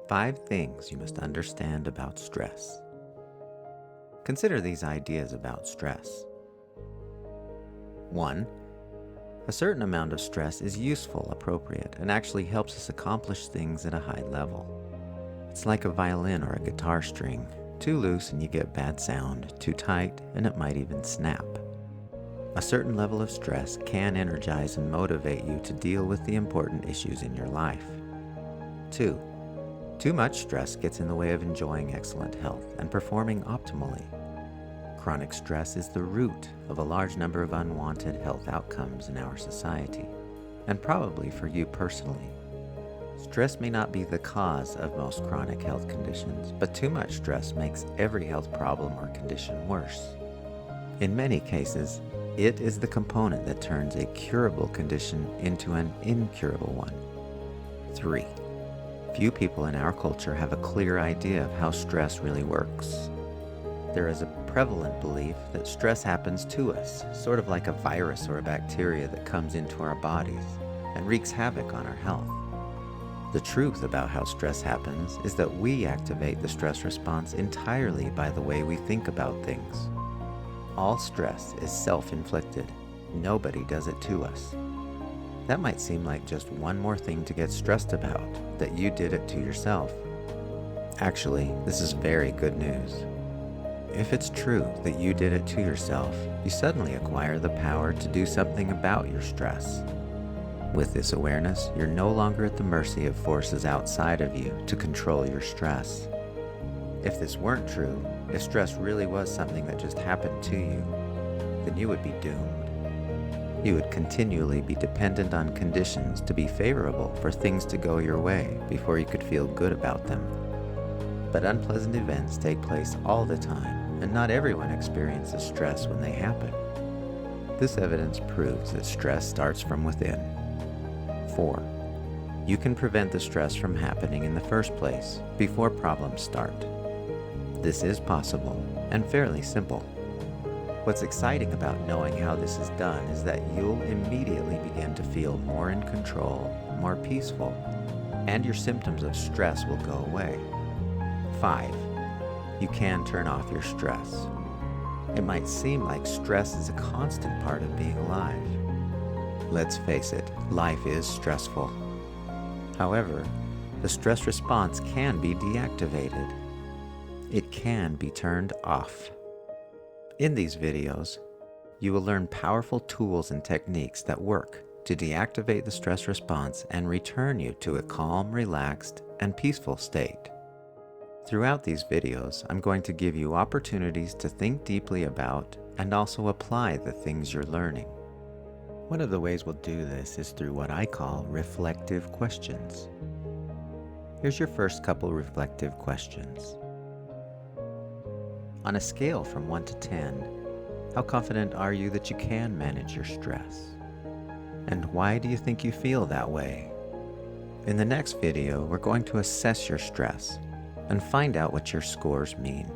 5 things you must understand about stress. Consider these ideas about stress. 1. A certain amount of stress is useful, appropriate, and actually helps us accomplish things at a high level. It's like a violin or a guitar string. Too loose and you get bad sound, too tight and it might even snap. A certain level of stress can energize and motivate you to deal with the important issues in your life. 2. Too much stress gets in the way of enjoying excellent health and performing optimally. Chronic stress is the root of a large number of unwanted health outcomes in our society, and probably for you personally. Stress may not be the cause of most chronic health conditions, but too much stress makes every health problem or condition worse. In many cases, it is the component that turns a curable condition into an incurable one. 3. Few people in our culture have a clear idea of how stress really works. There is a prevalent belief that stress happens to us, sort of like a virus or a bacteria that comes into our bodies and wreaks havoc on our health. The truth about how stress happens is that we activate the stress response entirely by the way we think about things. All stress is self-inflicted. Nobody does it to us. That might seem like just one more thing to get stressed about, that you did it to yourself. Actually, this is very good news. If it's true that you did it to yourself, you suddenly acquire the power to do something about your stress. With this awareness, you're no longer at the mercy of forces outside of you to control your stress. If this weren't true, if stress really was something that just happened to you, then you would be doomed. You would continually be dependent on conditions to be favorable for things to go your way before you could feel good about them. But unpleasant events take place all the time, and not everyone experiences stress when they happen. This evidence proves that stress starts from within. 4. You can prevent the stress from happening in the first place, before problems start. This is possible, and fairly simple. What's exciting about knowing how this is done is that you'll immediately begin to feel more in control, more peaceful, and your symptoms of stress will go away. 5. You can turn off your stress. It might seem like stress is a constant part of being alive. Let's face it, life is stressful. However, the stress response can be deactivated. It can be turned off. In these videos, you will learn powerful tools and techniques that work to deactivate the stress response and return you to a calm, relaxed, and peaceful state. Throughout these videos, I'm going to give you opportunities to think deeply about and also apply the things you're learning. One of the ways we'll do this is through what I call reflective questions. Here's your first couple reflective questions. On a scale from 1 to 10, how confident are you that you can manage your stress? And why do you think you feel that way? In the next video, we're going to assess your stress and find out what your scores mean.